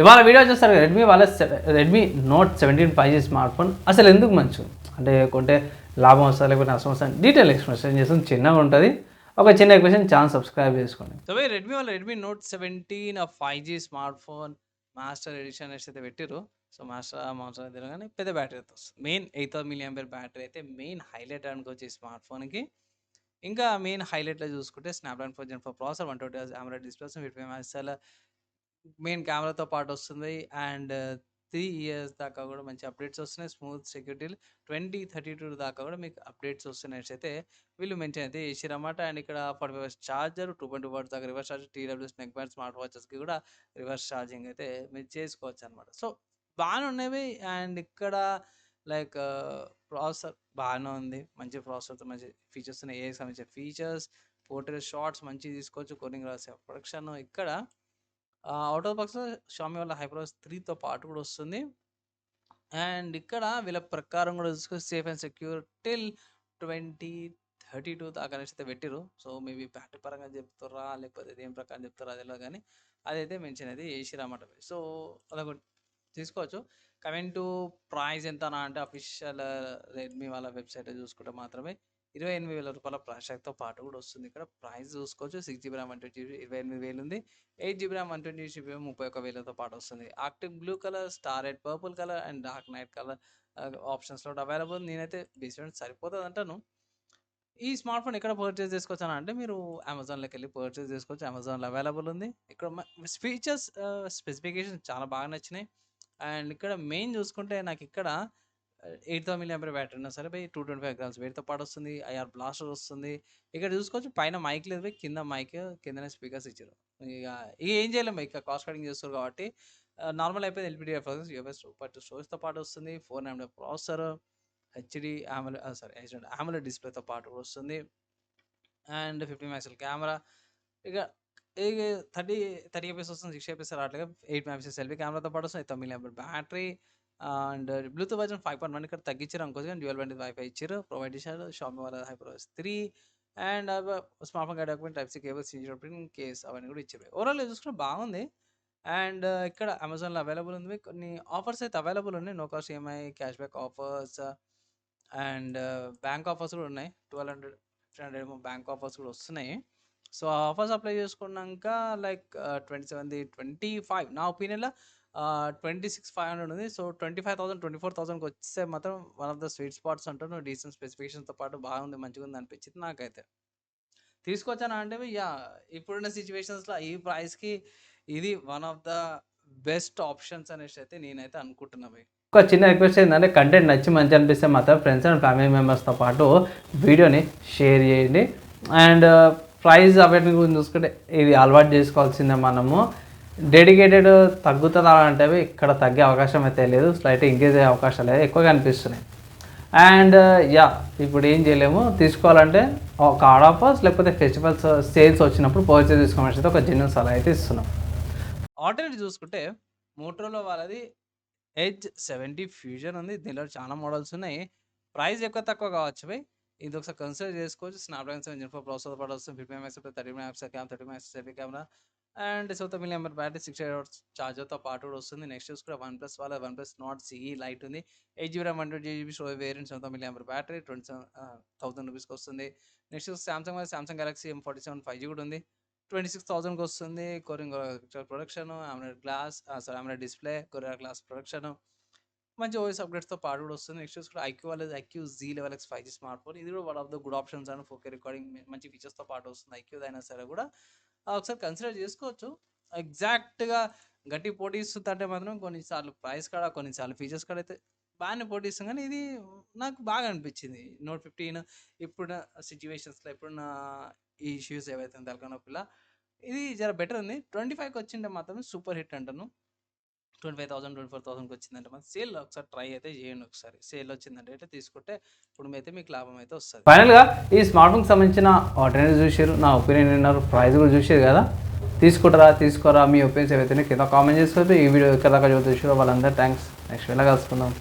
ఇవాళ వీడియో చూస్తారు Redmi note 17 5G smart phone అసలు ఎందుకు మంచిది అంటే కొంటే లాభం వస్తా లేకపోతే నష్టం వస్తా డీటెయిల్ ఎక్స్ప్లెనేషన్ చేస్తుంది చిన్నగా ఉంటుంది. ఒక చిన్న క్వశ్చన్ ఛానల్ సబ్స్క్రైబ్ చేసుకోండి. So Redmi note 17 5G smart phone master edition అయితే పెట్టిరు. సో మాస్టర్ అయితే కానీ పెద్ద బ్యాటరీ అయితే వస్తుంది. మెయిన్ 8000 mAh బ్యాటరీ అయితే మెయిన్ హైలైట్ అనుకోవచ్చు ఈ స్మార్ట్ ఫోన్కి. ఇంకా మెయిన్ హైలైట్లో చూసుకుంటే Snapdragon 4 Gen 4 processor 120Hz AMOLED display 55 MP main కెమెరాతో పాటు వస్తుంది. అండ్ 3 years దాకా కూడా మంచి అప్డేట్స్ వస్తున్నాయి. స్మూత్ సెక్యూరిటీ 2032 దాకా కూడా మీకు అప్డేట్స్ వస్తున్నాయి అయితే వీళ్ళు మెన్షన్ అయితే చేసిరన్నమాట. అండ్ ఇక్కడ 45 చార్జర్ 2.2 వాట్స్ దాకా reverse charger TWS neck band smart వాచెస్కి కూడా రివర్స్ ఛార్జింగ్ అయితే మీరు చేసుకోవచ్చు అనమాట. సో బాగానే ఉన్నవి. అండ్ ఇక్కడ లైక్ ప్రాసెసర్ బాగానే ఉంది. మంచి ప్రాసెసర్తో మంచి ఫీచర్స్ ఉన్నాయి. ఏ సంబంధించిన ఫీచర్స్ పోర్ట్రేట్ షార్ట్స్ మంచిగా తీసుకోవచ్చు. కోడింగ్ రాసే ప్రొడక్షన్ ఇక్కడ అవుట్ ఆఫ్ బాక్స్ షామీ వాళ్ళ హైపర్ఓఎస్ 3తో పాటు కూడా వస్తుంది. అండ్ ఇక్కడ వీళ్ళ ప్రకారం కూడా చూసుకొని సేఫ్ అండ్ సెక్యూర్ టిల్ 2032 దాకా అయితే పెట్టిరు. సో మేబీ బ్యాటరీ పరంగా చెప్తారా లేకపోతే దేని ప్రకారం చెప్తారా అదిలో కానీ అదైతే మెన్షన్ అయితే చేసిరన్నమాట. సో అలా తీసుకోవచ్చు. కమింగ్ టు ప్రైస్ ఎంత అంటే అఫీషియల్ రెడ్మీ వాళ్ళ వెబ్సైట్ చూసుకుంటే మాత్రమే 28,000 రూపాయల ప్రైస్ ట్యాగ్తో పాటు కూడా వస్తుంది. ఇక్కడ ప్రైస్ చూసుకోవచ్చు. 6GB RAM 128GB 28,000 ఉంది. 8GB RAM 128GB 31,000తో పాటు వస్తుంది. Arctic blue colour, star red purple colour and dark night colour ఆప్షన్స్లో అవైలబుల్. నేనైతే బేస్మెంట్ సరిపోతుంది అంటాను. ఈ స్మార్ట్ ఫోన్ ఎక్కడ పర్చేస్ చేసుకోవచ్చు అని అంటే మీరు అమెజాన్లోకి వెళ్ళి పర్చేస్ చేసుకోవచ్చు. అమెజాన్లో అవైలబుల్ ఉంది. ఇక్కడ ఫీచర్స్ స్పెసిఫికేషన్ చాలా బాగా నచ్చినాయి. అండ్ ఇక్కడ మెయిన్ చూసుకుంటే నాకు ఇక్కడ 8000 mAh బ్యాటరీ ఉన్నా సరే 225 grams వెయిట్తో పాటు వస్తుంది. IR బ్లాస్టర్ వస్తుంది. ఇక్కడ చూసుకోవచ్చు పైన మైక్ లేదు, కింద మైక్ కిందనే స్పీకర్స్ ఇచ్చారు. ఇక ఏం చేయలేము, ఇక కాస్ట్ కటింగ్ చేస్తారు కాబట్టి నార్మల్ అయిపోయింది. LPDDR UFS 2.2 స్టోరేజ్తో పాటు వస్తుంది. 4 nm ప్రాసెసర్ HD AMOLED డిస్ప్లేతో పాటు వస్తుంది. అండ్ 50 MP కెమెరా ఇక 30 fps వస్తుంది. 60 fps రావట్లేదు. 8 MP సెల్ఫీ కెమెరాతో పాటు వస్తుంది. 8000 mAh battery and Bluetooth version 5.1 ఇక్కడ తగ్గించారు అనుకోవచ్చు కానీ డ్యూయల్ బ్యాండ్ వైఫై ఇచ్చారు, ప్రొవైడ్ చేశారు. షామీ వాళ్ళ HyperOS 3 and smart phone document type C cable print case అవన్నీ కూడా ఇచ్చారు. ఓవరాల్ చూసుకుంటే బాగుంది. అండ్ ఇక్కడ అమెజాన్లో అవైలబుల్ ఉంది. కొన్ని ఆఫర్స్ అయితే అవైలబుల్ ఉన్నాయి. No cost EMI cash back offers and bank offers కూడా ఉన్నాయి. 1200 బ్యాంక్ ఆఫర్స్ కూడా వస్తున్నాయి. సో ఆఫర్స్ అప్లై చేసుకున్నాక లైక్ 25 నా ఒపీనియన్లో 26,500 ఉంది. సో 25,000 24,000కి వస్తే మాత్రం one of the sweet spots అంటాను. డీసెంట్ స్పెసిఫికేషన్తో పాటు బాగుంది, మంచిగా ఉంది అనిపించింది నాకైతే. తీసుకొచ్చాను అంటే ఇప్పుడున్న సిచ్యువేషన్స్లో ఈ ప్రైస్కి ఇది one of the best options అనేసి అయితే నేనైతే అనుకుంటున్నాను. ఒక చిన్న రిక్వెస్ట్ ఏంటంటే కంటెంట్ నచ్చి మంచి అనిపిస్తే మాత్రం ఫ్రెండ్స్ అండ్ ఫ్యామిలీ మెంబర్స్తో పాటు వీడియోని షేర్ చేయండి. అండ్ ప్రైస్ అవన్నీ గురించి చూసుకుంటే ఇది అలవాటు చేసుకోవాల్సిందే. మనము డెడికేటెడ్ తగ్గుతుందా అంటే ఇక్కడ తగ్గే అవకాశం అయితే లేదు, స్లైట్ ఇంక్రీజ్ అయ్యే అవకాశాలు అయితే ఎక్కువగా అనిపిస్తున్నాయి. అండ్ ఇప్పుడు ఏం చేయలేము, తీసుకోవాలంటే ఒక ఆర్డర్ ఆఫర్స్ లేకపోతే ఫెస్టివల్స్ సేల్స్ వచ్చినప్పుడు పర్చేస్ తీసుకోవాల్సి అయితే ఒక జెన్యూన్ సలహా అయితే ఇస్తున్నాం. ఆల్టర్నేటివ్ చూసుకుంటే మోటరోలా వాళ్ళది ఎడ్జ్ 70 ఫ్యూజన్ ఉంది. దీనిలో చాలా మోడల్స్ ఉన్నాయి. ప్రైస్ ఎక్కువ తక్కువ కావచ్చు ఇది ఒకసారి కన్సిడర్ చేసుకోవచ్చు. స్నాప్డ్రాగన్ 7 Gen 4 ప్రాసెసర్ పాటు వస్తుంది. 50 MP 30 MP cam 30 MP selfie camera and 7000 mAh battery 60 watts చార్జర్తో పాటు కూడా వస్తుంది. నెక్స్ట్ చూసుకుంటే OnePlus వాళ్ళ OnePlus Nord CE లైట్ ఉంది. 8GB RAM 128GB storage variant 7000 mAh battery 27,000 రూపీస్కి వస్తుంది. Next Samsung Galaxy M47 5G కూడా ఉంది. 26,000కి వస్తుంది. Corning protection AMOLED display Gorilla glass protection మంచి ఓఎస్ అప్డేట్స్తో పాటు కూడా వస్తుంది. నెక్స్ట్ చూసుకుంటే IQ Z11X 5G smart phone ఇది కూడా one of the good options and 4K recording మంచి ఫీచర్స్తో పాటు వస్తుంది. IQ అయినా సరే కూడా ఒకసారి కన్సిడర్ చేసుకోవచ్చు. ఎగ్జాక్ట్గా గట్టి పోటీ ఇస్తుందంటే మాత్రం కొన్నిసార్లు ప్రైస్ కాడ కొన్నిసార్లు ఫీచర్స్ కాడ అయితే బాగానే పోటీ ఇస్తాం కానీ ఇది నాకు బాగా అనిపించింది. Note 15 ఇప్పుడున్న సిచ్యువేషన్స్లో ఇప్పుడున్న ఈ ఇష్యూస్ ఏవైతే తలకనొప్పిలా ఇది జర బెటర్ ఉంది. 25కి వచ్చింటే మాత్రం సూపర్ హిట్ అంటాను. 25,000 24,000కి వచ్చిందంటే మాత్రం సేల్ ఒకసారి ట్రై అయితే చేయండి. ఒకసారి సేల్ వచ్చిందంటే అయితే తీసుకుంటే ఇప్పుడు అయితే మీకు లాభం అయితే వస్తుంది. ఫైనల్గా ఈ స్మార్ట్ ఫోన్కి సంబంధించిన ఆల్టర్నేటివ్ చూసారు, నా ఒపీనియన్ విన్నారు, ప్రైస్ కూడా చూసారు కదా. తీసుకోరా మీ ఒపీనియన్స్ ఏవైతే కింద కామెంట్ చేసుకోవచ్చు. ఈ వీడియో ఎక్కడ దాకా చూసారో వాళ్ళందరూ థ్యాంక్స్. నెక్స్ట్ వేళ కలుసుకుందాం.